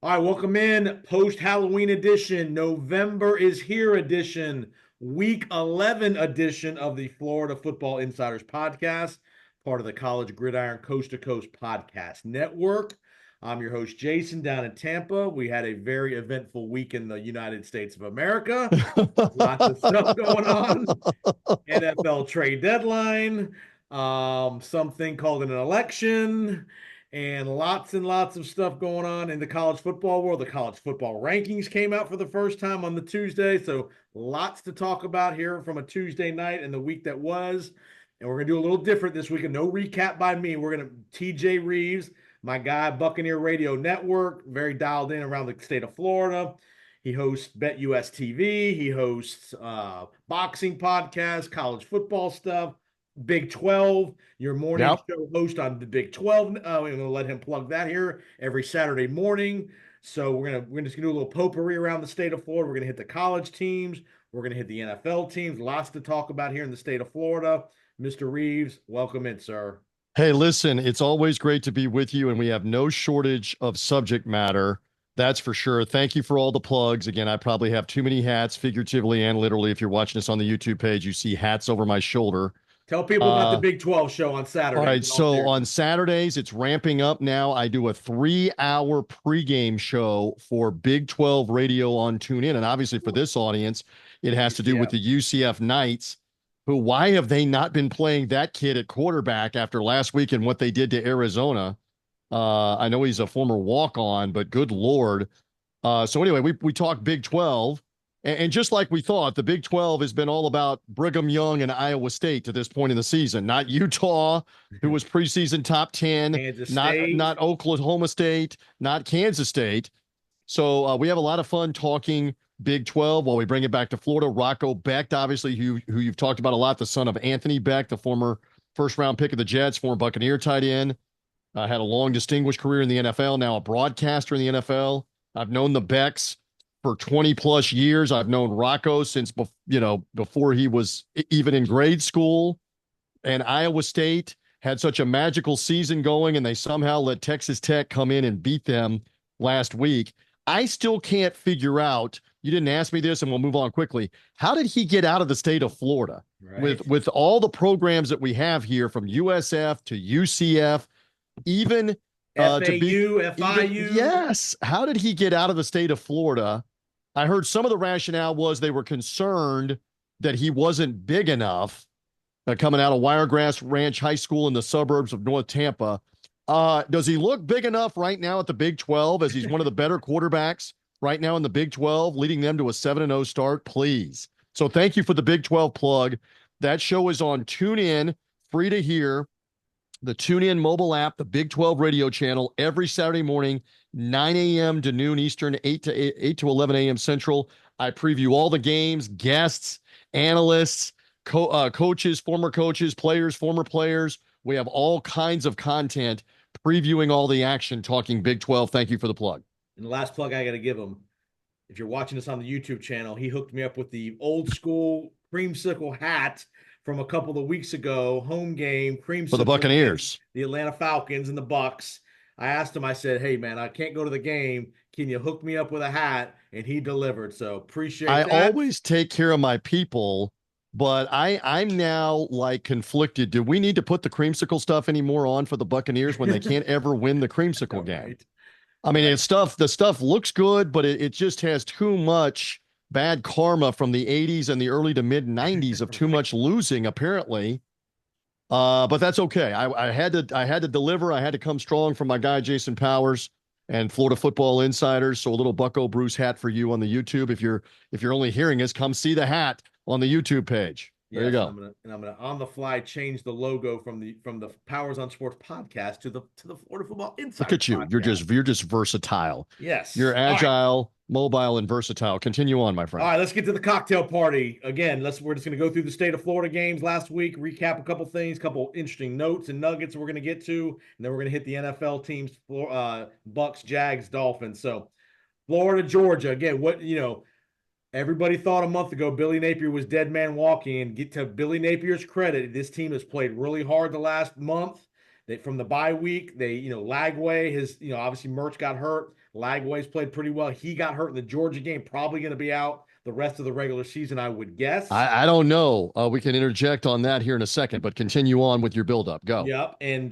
All right, welcome in. Post-Halloween edition, November is here edition, week 11 edition of the Florida Football Insiders podcast, part of the College Gridiron Coast to Coast podcast network. I'm your host, Jason, down in Tampa. We had a very eventful week in the United States of America. Lots of stuff going on. NFL trade deadline, something called an election, and lots of stuff going on in the college football world. The college football rankings came out for the first time on the Tuesday, so lots to talk about here from a Tuesday night and the week that was. And we're gonna do a little different this week. And no recap by me. We're gonna TJ Rives, my guy, Buccaneer Radio Network, very dialed in around the state of Florida. He hosts Bet US TV. He hosts boxing podcasts, college football stuff, Big 12, your morning Yep. show host on the Big 12. We're going to let him plug that here every Saturday morning. So we're just gonna do a little potpourri around the state of Florida. We're gonna hit the college teams. We're gonna hit the NFL teams. Lots to talk about here in the state of Florida. Mr. Rives, welcome in, sir. Hey, listen, it's always great to be with you, and we have no shortage of subject matter. That's for sure. Thank you for all the plugs. Again, I probably have too many hats, figuratively and literally. If you're watching us on the YouTube page, you see hats over my shoulder. Tell people about the Uh, Big 12 show on all Saturday. right. So on Saturdays, it's ramping up now. I do a 3-hour pregame show for Big 12 radio on TuneIn. And obviously, for this audience, it has to do with UCF. the UCF Knights, who, why have they not been playing that kid at quarterback after last week and what they did to Arizona? I know he's a former walk-on, but good Lord. So anyway, we talked Big 12. And just like we thought, the Big 12 has been all about Brigham Young and Iowa State to this point in the season, not Utah, who was preseason top 10, Kansas not State. not Oklahoma State, not Kansas State. So we have a lot of fun talking Big 12 while we bring it back to Florida. Rocco Becht, obviously, who you've talked about a lot, the son of Anthony Becht, the former first-round pick of the Jets, former Buccaneer tight end. Had a long, distinguished career in the NFL, now a broadcaster in the NFL. I've known the Becks for 20 plus years. I've known Rocco since before he was even in grade school. And Iowa State had such a magical season going, and they somehow let Texas Tech come in and beat them last week. I still can't figure out. You didn't ask me this, and we'll move on quickly. How did he get out of the state of Florida with all the programs that we have here, from USF to UCF, even to be FAU, FIU. yes? How did he get out of the state of Florida? I heard some of the rationale was they were concerned that he wasn't big enough, coming out of Wiregrass Ranch High School in the suburbs of North Tampa. Does he look big enough right now at the Big 12, as he's one of the better quarterbacks right now in the Big 12, leading them to a 7-0 start? Please. So thank you for the Big 12 plug. That show is on TuneIn, free to hear. The TuneIn mobile app, the Big 12 radio channel, every Saturday morning, 9 a.m. to noon Eastern, 8 to 11 a.m. Central. I preview all the games, guests, analysts, coaches, former coaches, players, former players. We have all kinds of content previewing all the action, talking Big 12. Thank you for the plug. And the last plug I got to give him, if you're watching this on the YouTube channel, he hooked me up with the old school creamsicle hat from a couple of weeks ago, home game, creamsicle For the Buccaneers, the Atlanta Falcons and the Bucs. I asked him, I said, hey, man, I can't go to the game. Can you hook me up with a hat? And he delivered. So appreciate I that. always take care of my people, but I'm now like conflicted. Do we need to put the creamsicle stuff anymore on for the Buccaneers when they can't ever win the creamsicle game? Right. I mean, the stuff looks good, but it just has too much bad karma from the 80s and the early to mid 90s of too much losing, apparently. But that's okay. I had to deliver. I had to come strong from my guy Jason Powers and Florida Football Insiders. So a little Bucko Bruce hat for you on the YouTube. If you're only hearing us, come see the hat on the YouTube page. There you go. I'm gonna on the fly change the logo from the Powers on Sports podcast to the Florida Football Insider. Look at you. Podcast. You're just versatile. Yes. You're agile, mobile, and versatile. Continue on, my friend. All right, let's get to the cocktail party. Again, we're just gonna go through the state of Florida games last week, recap a couple things, couple interesting notes and nuggets we're gonna get to, and then we're gonna hit the NFL teams, Bucs, Jags, Dolphins. So Florida, Georgia. Again, everybody thought a month ago Billy Napier was dead man walking, and get to Billy Napier's credit, this team has played really hard the last month. from the bye week, Lagway, obviously Mertz got hurt. Lagway's played pretty well. He got hurt in the Georgia game, probably going to be out the rest of the regular season, I would guess. I don't know. We can interject on that here in a second, but continue on with your buildup. Go. Yep. And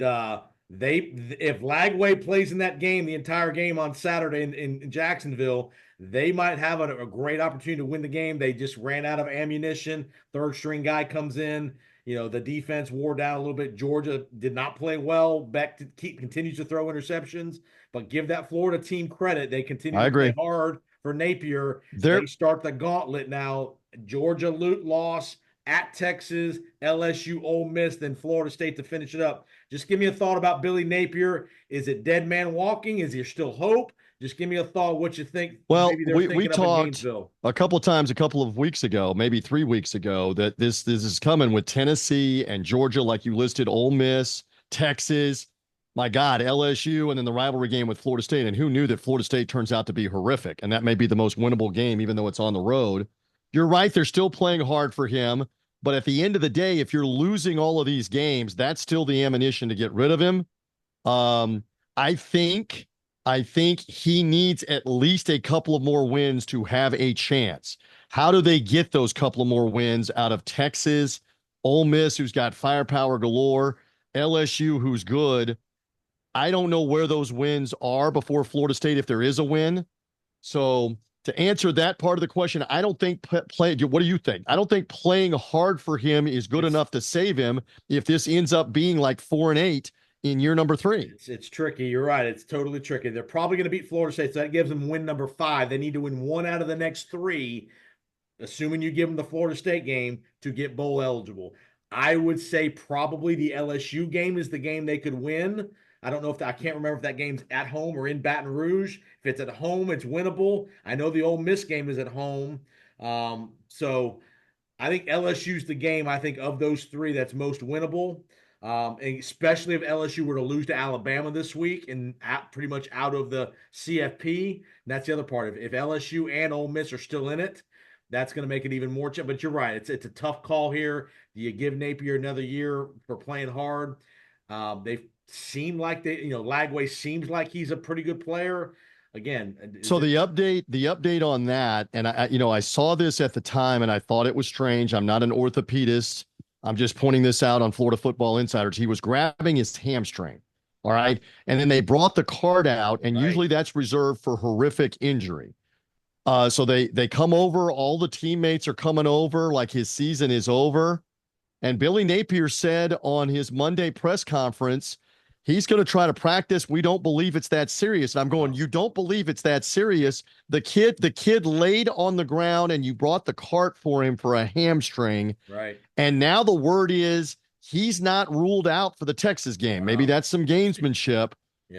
they if Lagway plays in that game, the entire game on Saturday in Jacksonville, they might have a great opportunity to win the game. They just ran out of ammunition. Third string guy comes in. The defense wore down a little bit. Georgia did not play well. Beck continues to throw interceptions, but give that Florida team credit. They continue I to play agree. hard for Napier. They're They start the gauntlet now. Georgia loss at Texas, LSU, Ole Miss, then Florida State to finish it up. Just give me a thought about Billy Napier. Is it dead man walking? Is there still hope? Just give me a thought what you think. Well, Maybe they're we thinking up in talked Gainesville. a couple of times a couple of weeks ago, maybe 3 weeks ago, that this is coming with Tennessee and Georgia, like you listed, Ole Miss, Texas, my God, LSU, and then the rivalry game with Florida State. And who knew that Florida State turns out to be horrific? And that may be the most winnable game, even though it's on the road. You're right, they're still playing hard for him. But at the end of the day, if you're losing all of these games, that's still the ammunition to get rid of him. I think he needs at least a couple of more wins to have a chance. How do they get those couple of more wins out of Texas, Ole Miss, who's got firepower galore, LSU, who's good? I don't know where those wins are before Florida State, if there is a win. So to answer that part of the question, I don't think play. What do you think? I don't think playing hard for him is good enough to save him if this ends up being like 4-8 in year number 3. It's tricky. You're right. It's totally tricky. They're probably going to beat Florida State, so that gives them win number 5. They need to win 1 out of the next 3, assuming you give them the Florida State game, to get bowl eligible. I would say probably the LSU game is the game they could win. I don't know I can't remember if that game's at home or in Baton Rouge. If it's at home, it's winnable. I know the Ole Miss game is at home. So I think LSU's the game, I think, of those 3 that's most winnable. Especially if LSU were to lose to Alabama this week and pretty much out of the CFP. And that's the other part. If LSU and Ole Miss are still in it, that's going to make it even more. But you're right. It's a tough call here. Do you give Napier another year for playing hard? They've seemed like Lagway seems like he's a pretty good player. Again, so the update on that, and I saw this at the time and I thought it was strange. I'm not an orthopedist. I'm just pointing this out on Florida Football Insiders. He was grabbing his hamstring. All right. And then they brought the card out, and usually that's reserved for horrific injury. So they come over, all the teammates are coming over like his season is over. And Billy Napier said on his Monday press conference, he's going to try to practice. We don't believe it's that serious. And I'm going, you don't believe it's that serious? The kid laid on the ground and you brought the cart for him for a hamstring. Right. And now the word is he's not ruled out for the Texas game. Maybe that's some gamesmanship,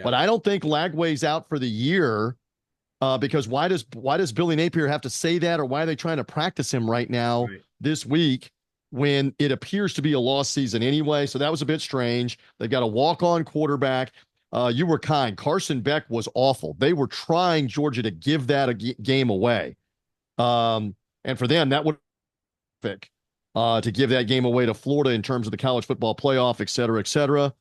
but I don't think Lagway's out for the year. Because why does Billy Napier have to say that, or why are they trying to practice him right now this week when it appears to be a lost season anyway? So that was a bit strange. They've got a walk-on quarterback. You were kind. Carson Beck was awful. They were trying Georgia to give that a game away. And for them, that would be perfect to give that game away to Florida in terms of the college football playoff, et cetera, et cetera.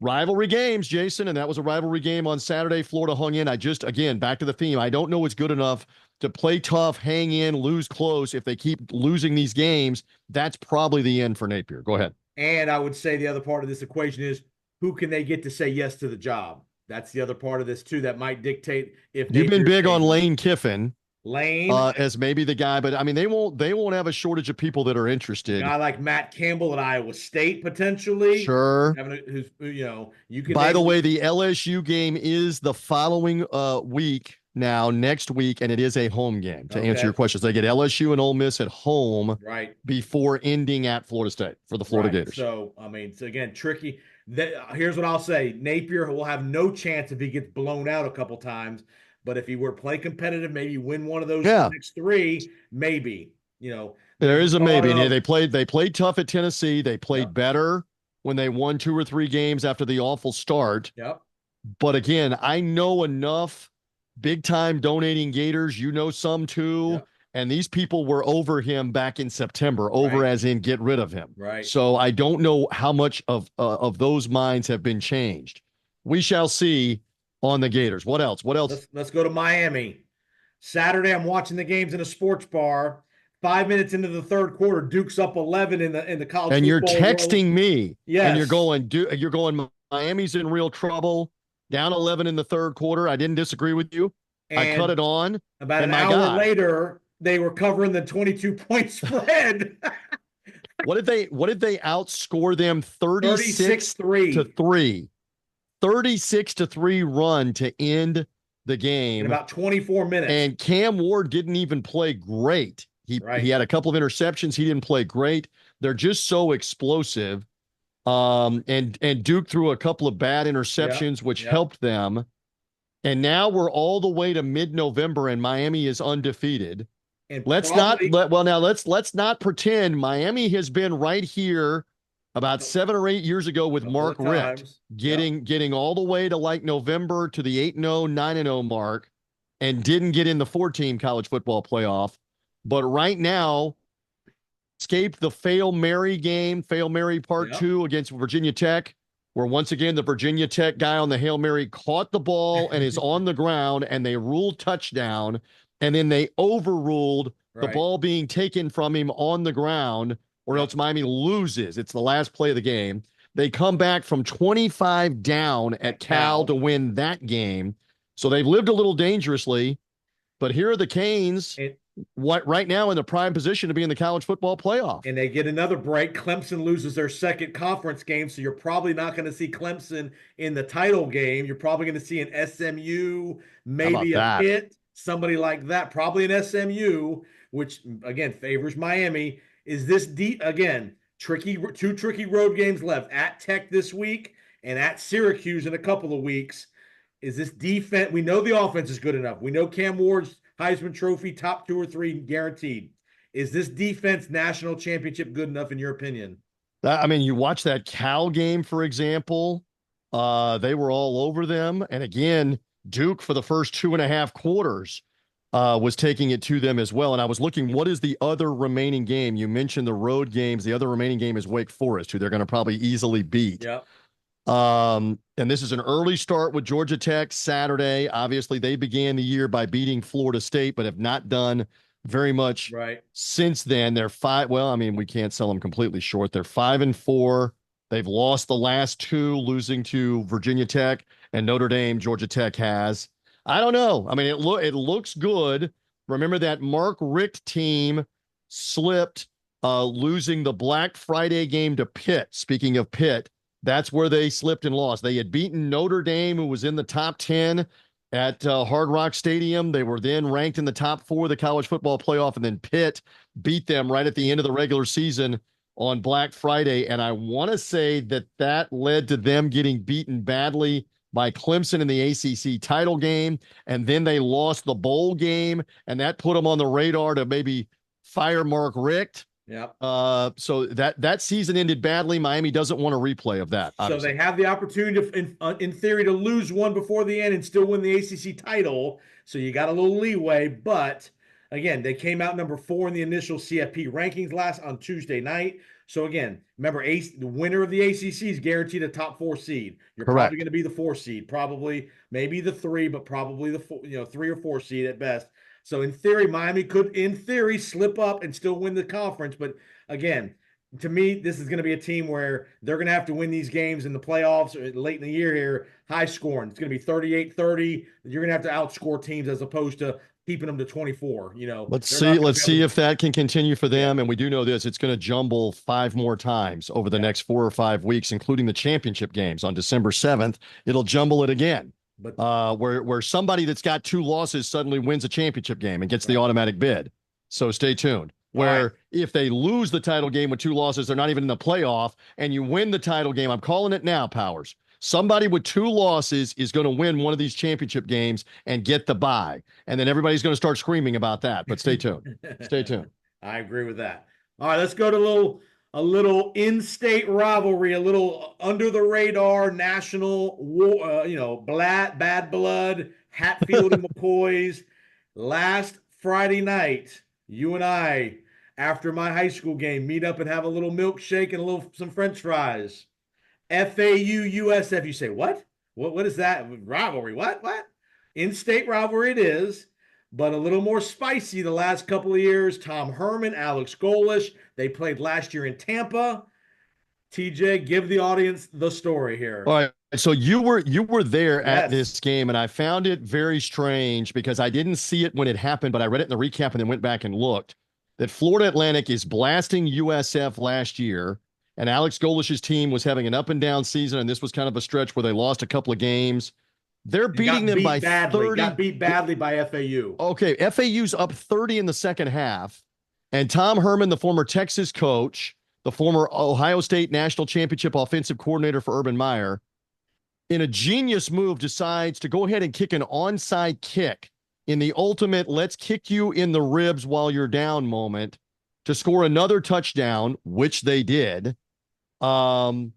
Rivalry games, Jason, and that was a rivalry game on Saturday. Florida hung in. Again, back to the theme. I don't know it's good enough to play tough, hang in, lose close. If they keep losing these games, that's probably the end for Napier. Go ahead. And I would say the other part of this equation is, who can they get to say yes to the job? That's the other part of this too that might dictate if you've been big on Lane Kiffin. As maybe the guy, but I mean they won't have a shortage of people that are interested. A guy like Matt Campbell at Iowa State potentially. Sure. You can. By the way, the LSU game is the following week now, next week, and it is a home game. To answer your questions, they get LSU and Ole Miss at home before ending at Florida State for the Florida Gators. So I mean, it's again tricky. Here's what I'll say: Napier will have no chance if he gets blown out a couple times. But if he were to play competitive, maybe win one of those next 3, maybe. There is a maybe. They played tough at Tennessee. They played better when they won 2 or 3 games after the awful start. Yep. But again, I know enough big time donating Gators. You know some too. Yep. And these people were over him back in September, over Right. as in get rid of him. Right. So I don't know how much of those minds have been changed. We shall see on the Gators. What else? What else? Let's go to Miami. Saturday, I'm watching the games in a sports bar. 5 minutes into the third quarter, Duke's up 11 in the college And you're football world. texting me, and Yes, you're going. Miami's in real trouble. Down 11 in the third quarter. I didn't disagree with you. I cut and it on, about and an my hour God, later, they were covering the 22-point spread. what did they outscore them 36 to 36-3 3? 36 to 3 run to end the in game. about 24 minutes. And Cam Ward didn't even play great. He Right. had a couple of interceptions. He didn't play great. They're just so explosive. And Duke threw a couple of bad Yeah. interceptions, which Yeah. helped them. And now we're all the way to mid-November, and Miami is undefeated. And Let's not probably let well now let's not pretend Miami has been right here about 7 or 8 years ago a with couple Mark of Richt, times. Yeah. getting all the way to like November to the 8-0, 9-0 mark, and didn't get in the 4-team college football playoff. But right now, escaped the Fail Mary game, Fail Mary Part Yeah. 2 against Virginia Tech, where once again the Virginia Tech guy on the Hail Mary caught the ball and is on the ground, and they ruled touchdown, and then they overruled the Right. ball being taken from him on the ground, or Yep. else Miami loses. It's the last play of the game. They come back from 25 down at Cal to win that game. So they've lived a little dangerously, but here are the Canes And, what right now in the prime position to be in the college football playoff. and they get another break. Clemson loses their second conference game, so you're probably not going to see Clemson in the title game. You're probably going to see an SMU, How about maybe a that? Pitt, somebody like that. Probably an SMU, which again favors Miami. Is this deep again? Two tricky road games left at Tech this week and at Syracuse in a couple of weeks. Is this defense? We know the offense is good enough. We know Cam Ward's Heisman Trophy top 2 or 3 guaranteed. Is this defense national championship good enough in your opinion? I mean, you watch that Cal game, for example. They were all over them. And again, Duke for the first 2.5 quarters was taking it to them as well. And I was looking, what is the other remaining game? You mentioned the road games. The other remaining game is Wake Forest, who they're going to probably easily beat. Yeah. And this is an early start with Georgia Tech Saturday. Obviously, they began the year by beating Florida State, but have not done very much Right. since then. They're five. Well, I mean, we can't sell them completely short. They're 5-4. They've lost the last two, losing to Virginia Tech and Notre Dame. Georgia Tech has. I don't know. I mean, it looks good. Remember that Mark Richt team slipped, losing the Black Friday game to Pitt. Speaking of Pitt, that's where they slipped and lost. They had beaten Notre Dame, who was in the top 10 at Hard Rock Stadium. They were then ranked in the top 4 of the college football playoff, and then Pitt beat them right at the end of the regular season on Black Friday. And I want to say that led to them getting beaten badly by Clemson in the ACC title game. And then they lost the bowl game, and that put them on the radar to maybe fire Mark Richt. Yeah. So that season ended badly. Miami doesn't want a replay of that. Obviously. So they have the opportunity, in theory, to lose one before the end and still win the ACC title. So you got a little leeway. But again, they came out number 4 in the initial CFP rankings last on Tuesday night. So again, remember, the winner of the ACC is guaranteed a top 4 seed. You're Correct. probably going to be the 4 seed, probably maybe the 3, but probably the 4, 3 or 4 seed at best. So in theory, Miami could, in theory, slip up and still win the conference. But again, to me, this is going to be a team where they're going to have to win these games in the playoffs or late in the year here, high scoring. It's going to be 38-30. You're going to have to outscore teams as opposed to keeping them to 24. Let's see if that can continue for them. And we do know this, it's going to jumble 5 more times over the next 4 or 5 weeks, including the championship games on December 7th. It'll jumble it again. But where somebody that's got 2 losses suddenly wins a championship game and gets the automatic bid. So stay tuned. Where if they lose the title game with 2 losses, they're not even in the playoff, and you win the title game. I'm calling it now, Powers. Somebody with 2 losses is going to win one of these championship games and get the bye. And then everybody's going to start screaming about that. But stay tuned. Stay tuned. I agree with that. All right, let's go to a little in-state rivalry, a little under the radar national war, bad blood, Hatfield and McCoy's last Friday night. You and I, after my high school game, meet up and have a little milkshake and some French fries. FAU USF. You say, what? What is that? Rivalry. What? In-state rivalry it is, but a little more spicy the last couple of years. Tom Herman, Alex Golish. They played last year in Tampa. TJ, give the audience the story All here. right. So you were there at Yes. this game, and I found it very strange because I didn't see it when it happened, but I read it in the recap and then went back and looked that Florida Atlantic is blasting USF last year, and Alex Golish's team was having an up and down season, and this was kind of a stretch where they lost a couple of games. They're And beating got them beat by badly. 30. Got beat badly by FAU. Okay, FAU's up 30 in the second half, and Tom Herman, the former Texas coach, the former Ohio State national championship offensive coordinator for Urban Meyer, in a genius move, decides to go ahead and kick an onside kick in the ultimate let's kick you in the ribs while you're down moment to score another touchdown, which they did. And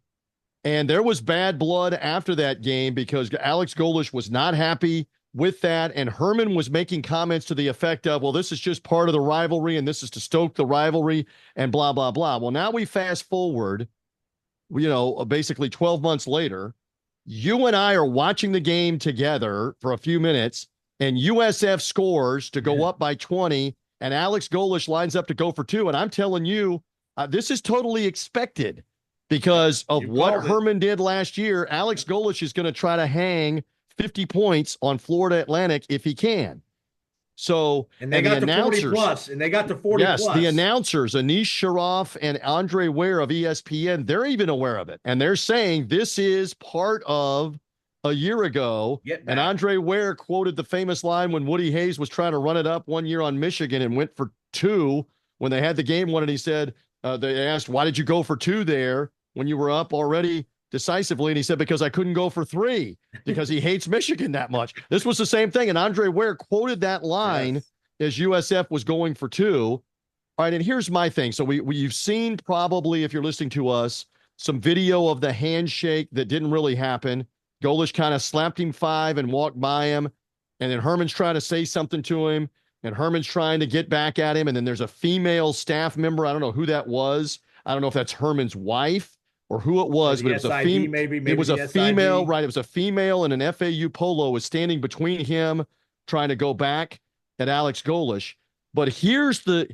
there was bad blood after that game because Alex Golish was not happy with that. And Herman was making comments to the effect of, well, this is just part of the rivalry and this is to stoke the rivalry and blah, blah, blah. Well, now we fast forward, basically 12 months later. You and I are watching the game together for a few minutes, and USF scores to go up by 20, and Alex Golish lines up to go for two. And I'm telling you, this is totally expected because of what Herman did last year. Alex Golish is going to try to hang 50 points on Florida Atlantic if he can. So, and they got to 40 plus, and they got to 40 yes, plus. The announcers, Anish Sharaff and Andre Ware of ESPN, they're even aware of it. And they're saying this is part of a year ago. And Andre Ware quoted the famous line when Woody Hayes was trying to run it up one year on Michigan and went for two when they had the game won. And he said, they asked, why did you go for two there when you were up already decisively? And he said, because I couldn't go for three because he hates Michigan that much. This was the same thing. And Andre Ware quoted that line as USF was going for two. All right. And here's my thing. So you've seen probably, if you're listening to us, some video of the handshake that didn't really happen. Golish kind of slapped him 5 and walked by him. And then Herman's trying to say something to him. And Herman's trying to get back at him. And then there's a female staff member. I don't know who that was. I don't know if that's Herman's wife or who it was, but it was a female. Maybe it was a female, right? It was a female, and an FAU polo was standing between him, trying to go back at Alex Golish. But here's the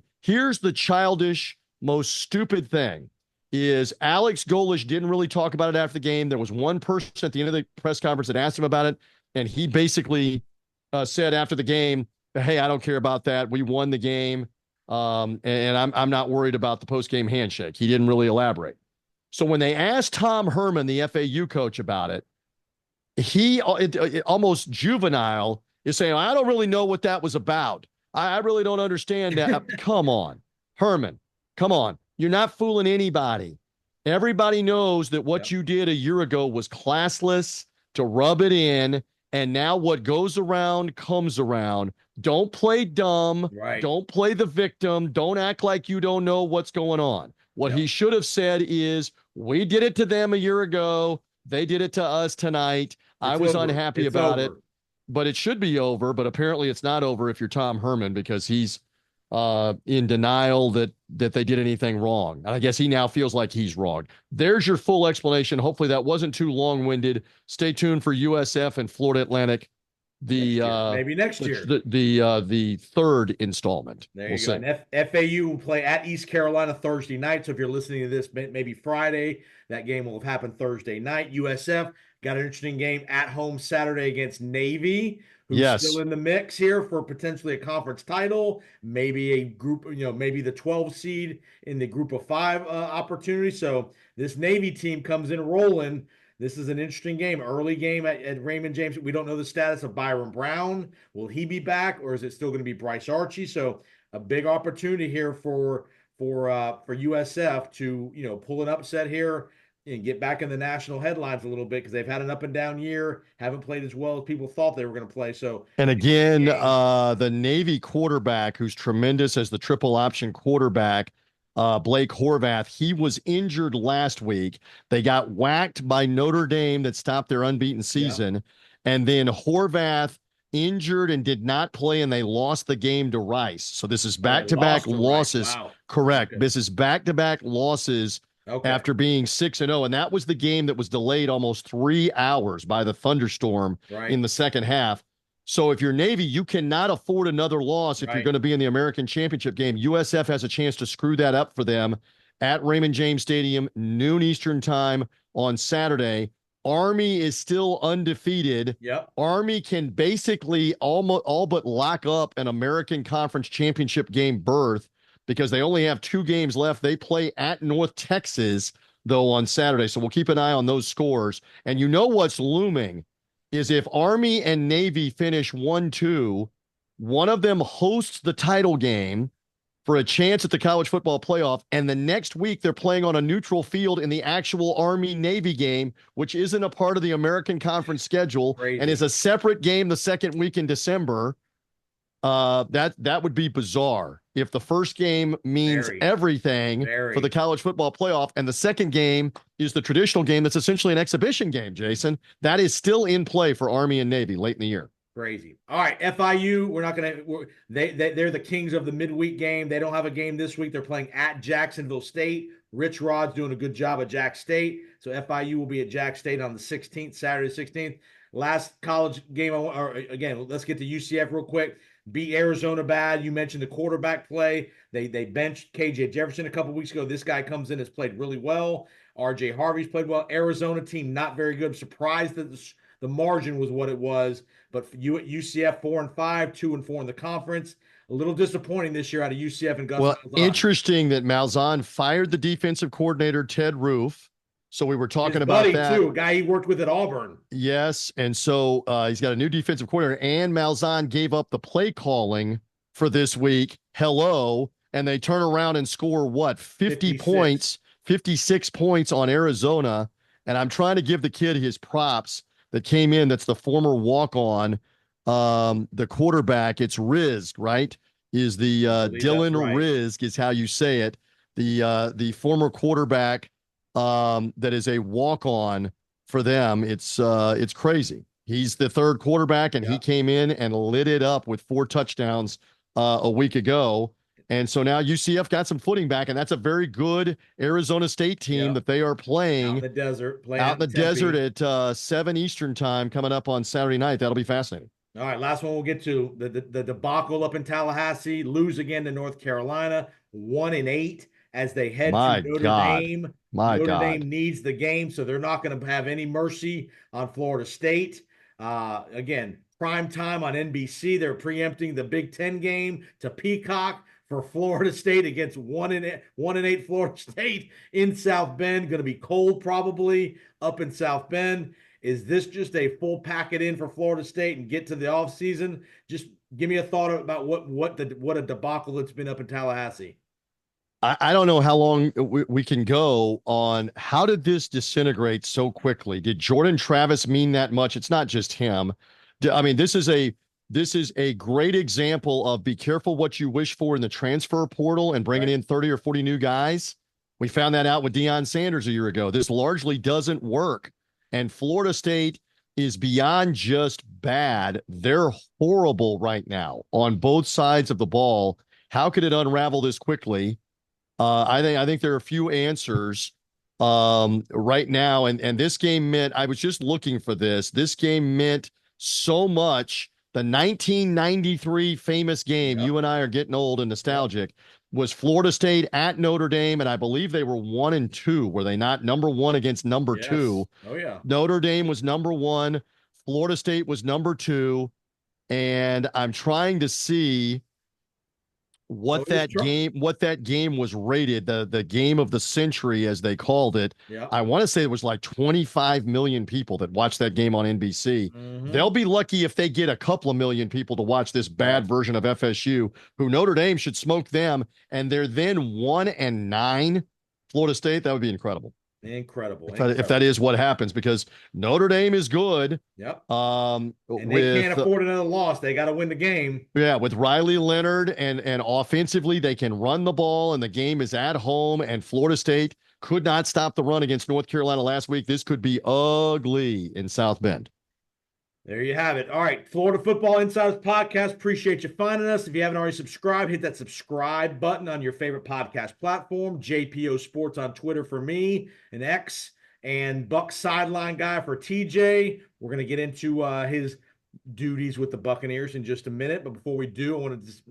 childish, most stupid thing: is Alex Golish didn't really talk about it after the game. There was one person at the end of the press conference that asked him about it, and he basically said after the game, "Hey, I don't care about that. We won the game, and I'm not worried about the post-game handshake." He didn't really elaborate. So when they asked Tom Herman, the FAU coach, about it, he almost juvenile is saying, I don't really know what that was about. I really don't understand that. Come on, Herman, come on. You're not fooling anybody. Everybody knows that what you did a year ago was classless, to rub it in, and now what goes around comes around. Don't play dumb. Right. Don't play the victim. Don't act like you don't know what's going on. What he should have said is, we did it to them a year ago. They did it to us tonight. I was unhappy about it, but it should be over. But apparently it's not over if you're Tom Herman, because he's in denial that they did anything wrong. And I guess he now feels like he's wrong. There's your full explanation. Hopefully that wasn't too long-winded. Stay tuned for USF and Florida Atlantic. Maybe next year. The third installment. There you go. And FAU will play at East Carolina Thursday night. So if you're listening to this, maybe Friday, that game will have happened Thursday night. USF got an interesting game at home Saturday against Navy, who's still in the mix here for potentially a conference title, maybe a group, maybe the 12 seed in the group of 5 opportunity. So this Navy team comes in rolling. This is an interesting game, early game at Raymond James. We don't know the status of Byron Brown. Will he be back, or is it still going to be Bryce Archie? So a big opportunity here for USF to pull an upset here and get back in the national headlines a little bit, because they've had an up and down year, haven't played as well as people thought they were going to play. So, and again, the Navy quarterback, who's tremendous as the triple option quarterback, Blake Horvath, he was injured last week. They got whacked by Notre Dame that stopped their unbeaten season. And then Horvath injured and did not play, and they lost the game to Rice. So this is Oh, they back-to-back lost to Rice. losses. Wow. Correct. Okay. This is back-to-back losses Okay. after being 6-0, and that was the game that was delayed almost 3 hours by the thunderstorm Right. in the second half. So if you're Navy, you cannot afford another loss if you're Right. going to be in the American Championship game. USF has a chance to screw that up for them at Raymond James Stadium, noon Eastern time on Saturday. Army is still undefeated. Yep. Army can basically almost all but lock up an American Conference Championship game berth because they only have 2 games left. They play at North Texas, though, on Saturday. So we'll keep an eye on those scores. And you know what's looming is if Army and Navy finish 1-2, one of them hosts the title game for a chance at the college football playoff. And the next week, they're playing on a neutral field in the actual Army-Navy game, which isn't a part of the American Conference schedule. Crazy. And is a separate game the second week in December. That would be bizarre if the first game means everything for the college football playoff, and the second game is the traditional game that's essentially an exhibition game, Jason. That is still in play for Army and Navy late in the year. Crazy. All right, FIU. We're not gonna. They're the kings of the midweek game. They don't have a game this week. They're playing at Jacksonville State. Rich Rod's doing a good job at Jack State. So FIU will be at Jack State on the 16th, Saturday 16th. Last college game. Again, let's get to UCF real quick. Beat Arizona bad. You mentioned the quarterback play. They benched KJ Jefferson a couple weeks ago. This guy comes in, has played really well. RJ Harvey's played well. Arizona team not very good. I'm surprised that the margin was what it was. But UCF 4-5, 2-4 in the conference. A little disappointing this year out of UCF and Gus Malzahn. Interesting that Malzahn fired the defensive coordinator, Ted Roof. So we were talking about that. Too, a guy he worked with at Auburn. Yes, and so he's got a new defensive coordinator, and Malzahn gave up the play calling for this week. Hello, and they turn around and score what? 50 points, 56 points on Arizona. And I'm trying to give the kid his props that came in. That's the former walk-on, the quarterback. It's Rizk, right? Is the Dylan Rizk is how you say it. The former quarterback that is a walk-on for them. It's crazy. He's the third quarterback, and he came in and lit it up with 4 touchdowns a week ago. And so now UCF got some footing back, and that's a very good Arizona State team that they are playing out in the desert. Out in the desert at 7 Eastern time coming up on Saturday night. That'll be fascinating. All right, last one we'll get to. The debacle up in Tallahassee, lose again to North Carolina, 1-8 as they head to Notre Dame. Notre Dame needs the game, so they're not going to have any mercy on Florida State. Again, prime time on NBC. They're preempting the Big Ten game to Peacock for Florida State against 1-8 Florida State in South Bend. Going to be cold probably up in South Bend. Is this just a full packet in for Florida State and get to the offseason? Just give me a thought about what a debacle it's been up in Tallahassee. I don't know how long we can go on how did this disintegrate so quickly? Did Jordan Travis mean that much? It's not just him. I mean, this is a great example of be careful what you wish for in the transfer portal and bringing in 30 or 40 new guys. We found that out with Deion Sanders a year ago. This largely doesn't work. And Florida State is beyond just bad. They're horrible right now on both sides of the ball. How could it unravel this quickly? I think there are a few answers right now. And this game meant, I was just looking for this. This game meant so much. The 1993 famous game, you and I are getting old and nostalgic, was Florida State at Notre Dame. And I believe they were 1-2. Were they not? Number 1 against number 2. Oh, yeah. Notre Dame was number 1. Florida State was number 2. And I'm trying to see what that game was rated, the game of the century, as they called it. I want to say it was like 25 million people that watched that game on NBC. They'll be lucky if they get a couple of million people to watch this bad version of FSU, who Notre Dame should smoke them, and they're then 1-9 Florida State. That would be incredible. Incredible. If that is what happens, because Notre Dame is good. And they can't afford another loss. They got to win the game. Yeah, with Riley Leonard and offensively, they can run the ball, and the game is at home. And Florida State could not stop the run against North Carolina last week. This could be ugly in South Bend. There you have it. All right, Florida Football Insiders Podcast. Appreciate you finding us. If you haven't already subscribed, hit that subscribe button on your favorite podcast platform. JPO Sports on Twitter for me and X, and Bucs sideline guy for TJ. We're gonna get into his duties with the Buccaneers in just a minute, but before we do, I want to just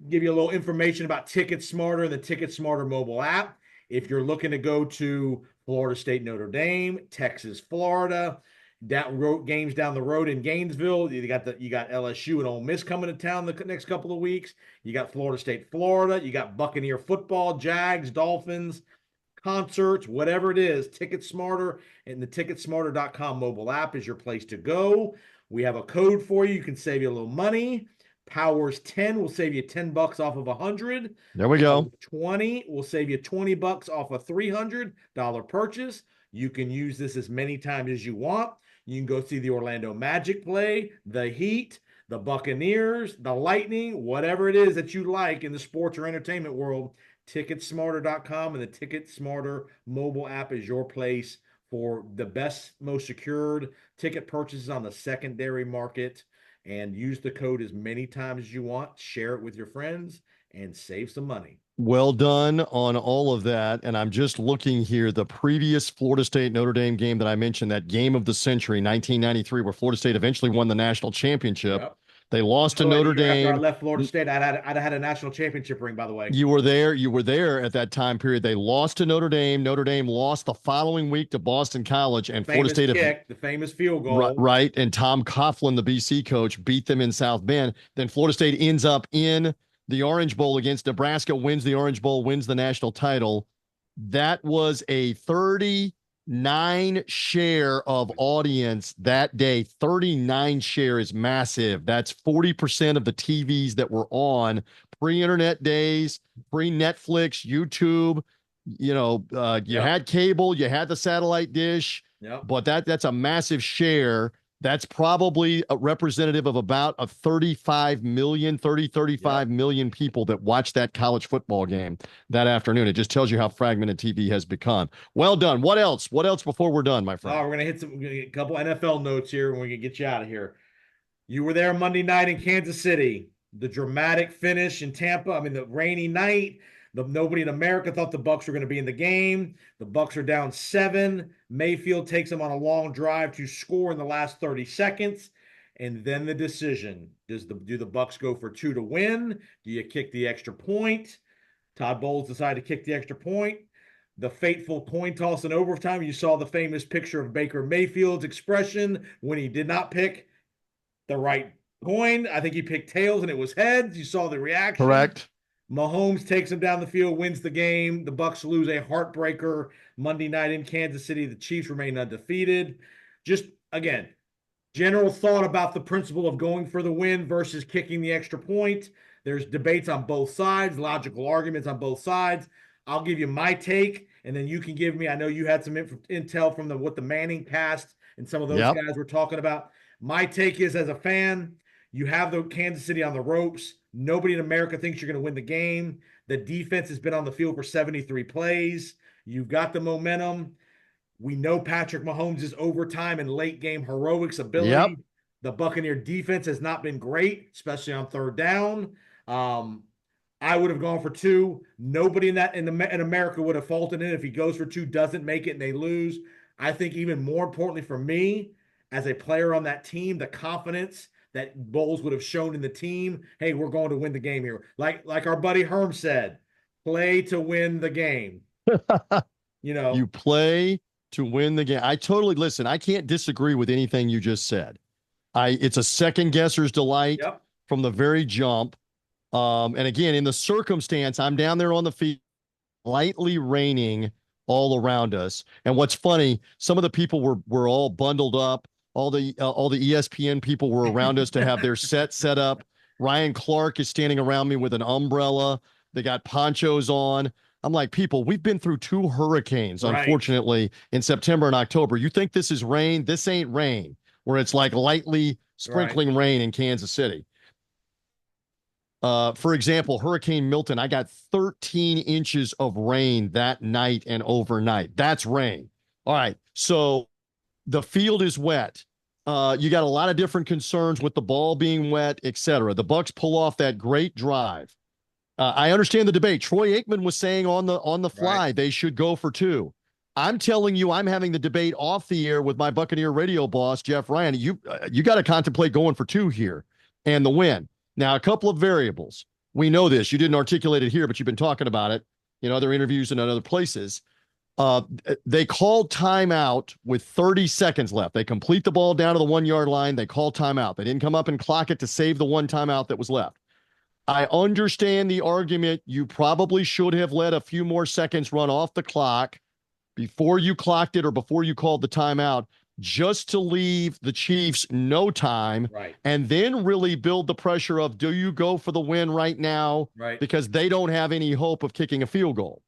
give you a little information about Ticket Smarter and the Ticket Smarter mobile app. If you're looking to go to Florida State, Notre Dame, Texas, Florida, games down the road in Gainesville. You got LSU and Ole Miss coming to town the next couple of weeks. You got Florida State, Florida. You got Buccaneer football, Jags, Dolphins, concerts, whatever it is. Ticket Smarter and the TicketSmarter.com mobile app is your place to go. We have a code for you. You can save you a little money. Powers 10 will save you $10 off of 100. There we go. 20 will save you $20 off a $300 purchase. You can use this as many times as you want. You can go see the Orlando Magic play, the Heat, the Buccaneers, the Lightning, whatever it is that you like in the sports or entertainment world. TicketSmarter.com and the Ticket Smarter mobile app is your place for the best, most secured ticket purchases on the secondary market. And use the code as many times as you want. Share it with your friends and save some money. Well done on all of that. And I'm just looking here. The previous Florida State Notre Dame game that I mentioned, that game of the century, 1993, where Florida State eventually won the national championship. Yep. They lost to Notre Dame. After I left Florida State, I'd had a national championship ring, by the way. You were there. You were there at that time period. They lost to Notre Dame. Notre Dame lost the following week to Boston College, and Florida State the famous field goal. Right. And Tom Coughlin, the BC coach, beat them in South Bend. Then Florida State ends up in the Orange Bowl against Nebraska, wins the Orange Bowl, wins the national title. That was a 39 share of audience that day. 39 share is massive. That's 40% of the TVs that were on pre-internet days, pre-Netflix, YouTube. You had cable, you had the satellite dish, but that's a massive share. That's probably a representative of about a 35 million people that watched that college football game that afternoon. It just tells you how fragmented TV has become. Well done. What else? What else before we're done, my friend? We're going to hit a couple NFL notes here and we're going to get you out of here. You were there Monday night in Kansas City. The dramatic finish in Tampa. I mean, the rainy night. Nobody in America thought the Bucs were going to be in the game. The Bucs are down 7. Mayfield takes them on a long drive to score in the last 30 seconds. And then the decision. Do the Bucs go for 2 to win? Do you kick the extra point? Todd Bowles decided to kick the extra point. The fateful coin toss in overtime. You saw the famous picture of Baker Mayfield's expression when he did not pick the right coin. I think he picked tails and it was heads. You saw the reaction. Correct. Mahomes takes him down the field, wins the game. The Bucs lose a heartbreaker Monday night in Kansas City. The Chiefs remain undefeated. Just, again, general thought about the principle of going for the win versus kicking the extra point. There's debates on both sides, logical arguments on both sides. I'll give you my take, and then you can give me, I know you had some intel from what the Manning cast and some of those guys were talking about. My take is, as a fan, you have the Kansas City on the ropes. Nobody in America thinks you're going to win the game. The defense has been on the field for 73 plays. You've got the momentum. We know Patrick Mahomes' overtime and late game heroics ability. Yep. The Buccaneer defense has not been great, especially on third down. I would have gone for 2. Nobody in America would have faulted it if he goes for 2, doesn't make it, and they lose. I think even more importantly for me, as a player on that team, the confidence that Bowles would have shown in the team. Hey, we're going to win the game here. Like our buddy Herm said, play to win the game. You play to win the game. I totally listen. I can't disagree with anything you just said. It's a second guesser's delight from the very jump. And again, in the circumstance, I'm down there on the field, lightly raining all around us. And what's funny, some of the people were all bundled up. All the ESPN people were around us to have their set up. Ryan Clark is standing around me with an umbrella. They got ponchos on. I'm like, people, we've been through 2 hurricanes, unfortunately, in September and October. You think this is rain? This ain't rain, where it's like lightly sprinkling rain in Kansas City. For example, Hurricane Milton, I got 13 inches of rain that night and overnight. That's rain. All right. So the field is wet. You got a lot of different concerns with the ball being wet, etc. The Bucs pull off that great drive. I understand the debate. Troy Aikman was saying on the fly Right. they should go for two. I'm telling you, I'm having the debate off the air with my Buccaneer radio boss, Jeff Ryan. You got to contemplate going for two here and the win. Now, a couple of variables. We know this. You didn't articulate it here, but you've been talking about it in other interviews and in other places. They called timeout with 30 seconds left. They complete the ball down to the 1 yard line. They call timeout. They didn't come up and clock it to save the one timeout that was left. I understand the argument. You probably should have let a few more seconds run off the clock before you clocked it or before you called the timeout, just to leave the Chiefs no time, Right. and then really build the pressure of, do you go for the win right now? Right. Because they don't have any hope of kicking a field goal.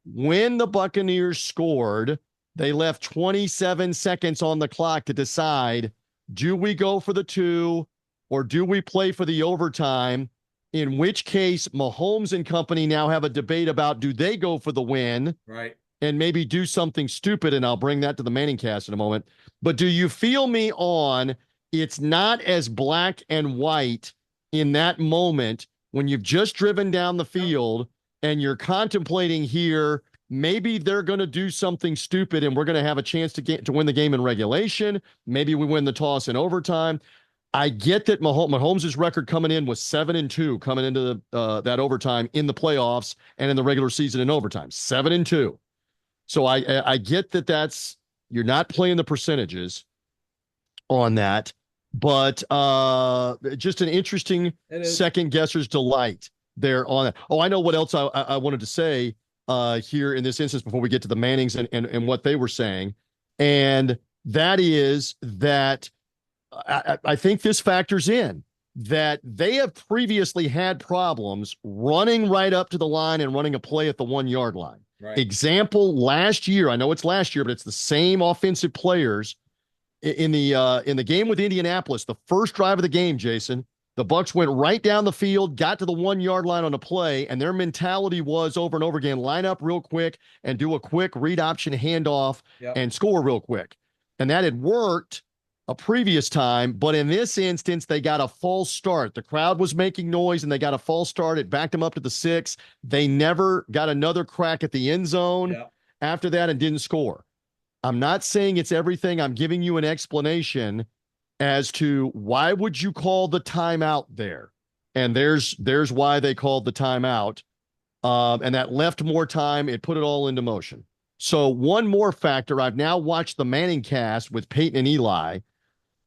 When the Buccaneers scored, they left 27 seconds on the clock to decide, do we go for the two or do we play for the overtime? In which case, Mahomes and company now have a debate about, do they go for the win? Right. And maybe do something stupid, and I'll bring that to the Manning cast in a moment. But do you feel me on, it's not as black and white in that moment when you've just driven down the field and you're contemplating here, maybe they're going to do something stupid and we're going to have a chance to win the game in regulation. Maybe we win the toss in overtime. I get that Mahomes' record coming in was 7-2 coming into that overtime in the playoffs and in the regular season in overtime, 7-2. So I get that you're not playing the percentages on that, but just an interesting second guesser's delight there on that. Oh, I know what else I wanted to say here in this instance before we get to the Mannings and what they were saying. And that is that I think this factors in that they have previously had problems running right up to the line and running a play at the 1 yard line. Right. Example, last year, I know it's last year, but it's the same offensive players in the game with Indianapolis. The first drive of the game, Jason, the Bucs went right down the field, got to the 1 yard line on a play, and their mentality was over and over again, line up real quick and do a quick read option handoff and score real quick. And that had worked a previous time, but in this instance, they got a false start. The crowd was making noise and they got a false start. It backed them up to the 6. They never got another crack at the end zone after that and didn't score. I'm not saying it's everything. I'm giving you an explanation as to why would you call the timeout there. And there's why they called the timeout. And that left more time. It put it all into motion. So one more factor. I've now watched the Manning cast with Peyton and Eli.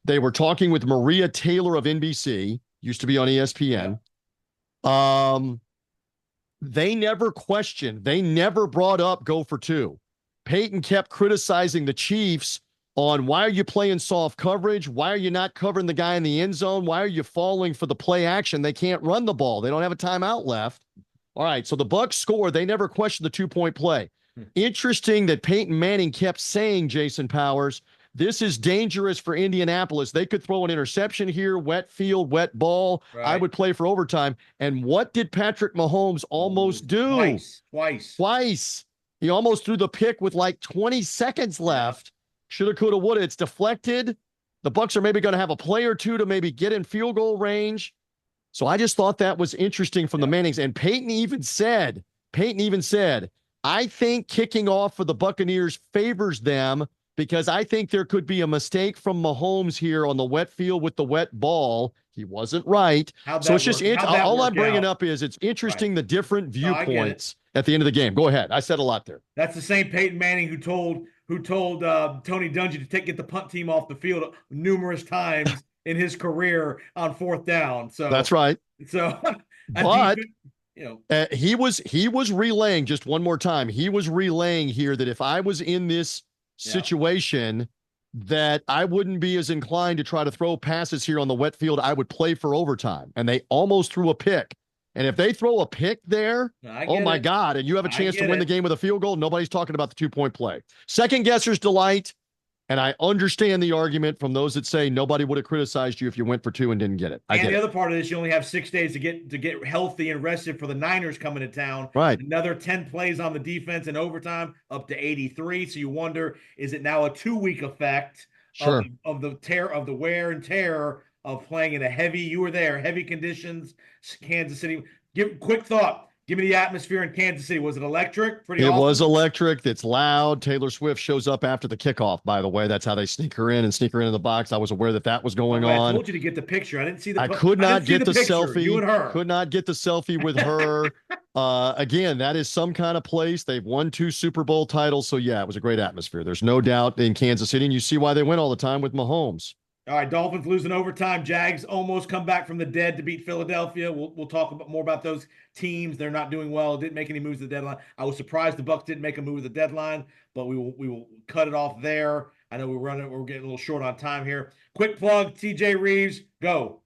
They were talking with Maria Taylor of NBC, used to be on ESPN. They never questioned. They never brought up go for two. Peyton kept criticizing the Chiefs on why are you playing soft coverage? Why are you not covering the guy in the end zone? Why are you falling for the play action? They can't run the ball. They don't have a timeout left. All right, so the Bucs scored. They never questioned the 2-point play. Interesting that Peyton Manning kept saying, Jason Powers, this is dangerous for Indianapolis. They could throw an interception here, wet field, wet ball. Right. I would play for overtime. And what did Patrick Mahomes almost do? Twice. He almost threw the pick with like 20 seconds left. Shoulda, coulda, woulda. It's deflected. The Bucs are maybe going to have a play or two to maybe get in field goal range. So I just thought that was interesting from the Mannings. And Peyton even said, I think kicking off for the Buccaneers favors them because I think there could be a mistake from Mahomes here on the wet field with the wet ball. He wasn't right. So it's just, all I'm bringing up is it's interesting the different viewpoints at the end of the game. Go ahead. I said a lot there. That's the same Peyton Manning who told Tony Dungy to get the punt team off the field numerous times in his career on 4th down. So that's right. So, but he was relaying just one more time. He was relaying here that if I was in this situation, that I wouldn't be as inclined to try to throw passes here on the wet field. I would play for overtime, and they almost threw a pick. And if they throw a pick there, oh my God, and you have a chance to win the game with a field goal, nobody's talking about the 2-point play. Second guesser's delight. And I understand the argument from those that say nobody would have criticized you if you went for two and didn't get it. And the other part of this, you only have 6 days to get healthy and rested for the Niners coming to town. Right. Another 10 plays on the defense in overtime, up to 83. So you wonder, is it now a 2-week effect Sure. of the tear of the wear and tear of playing in a heavy. You were there, heavy conditions. Kansas City. Give quick thought. Give me the atmosphere in Kansas City. Was it electric? Pretty It was awesome. electric. It's loud. Taylor Swift shows up after the kickoff, by the way. That's how they sneak her in and sneak her into the box. I was aware that that was By the going way, I on. told you to get the picture. I didn't see the. I could I didn't not see get the the picture. You selfie. and her. Could not get the selfie with her. Again, that is some kind of place. They've won 2 Super Bowl titles. So, yeah, it was a great atmosphere. There's no doubt in Kansas City. And you see why they win all the time with Mahomes. All right, Dolphins losing overtime. Jags almost come back from the dead to beat Philadelphia. We'll talk more about those teams. They're not doing well. Didn't make any moves at the deadline. I was surprised the Bucs didn't make a move at the deadline, but we will cut it off there. I know we're getting a little short on time here. Quick plug, TJ Rives, go.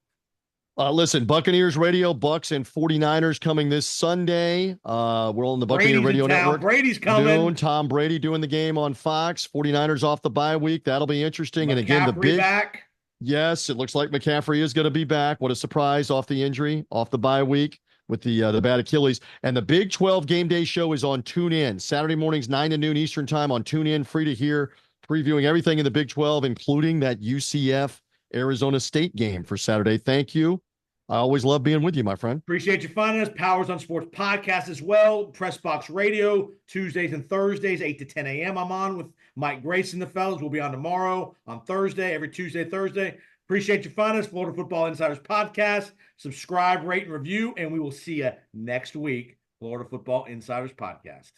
Listen, Buccaneers Radio, Bucs and 49ers coming this Sunday. We're on the Buccaneer Brady's Radio in town. Network. Brady's coming. Noon, Tom Brady doing the game on Fox. 49ers off the bye week. That'll be interesting. And again, McCaffrey back. yes, it looks like McCaffrey is going to be back. What a surprise off the injury, off the bye week with the bad Achilles. And the Big 12 Game Day Show is on TuneIn. Saturday mornings, 9 to noon Eastern time on TuneIn. Free to hear, previewing everything in the Big 12, including that UCF Arizona State game for Saturday. Thank you. I always love being with you, my friend. Appreciate you finding us. Powers on Sports podcast as well. Press Box Radio, Tuesdays and Thursdays, 8 to 10 a.m. I'm on with Mike Grace and the fellas. We'll be on tomorrow, on Thursday, every Tuesday, Thursday. Appreciate you finding us. Florida Football Insiders Podcast. Subscribe, rate, and review, and we will see you next week. Florida Football Insiders Podcast.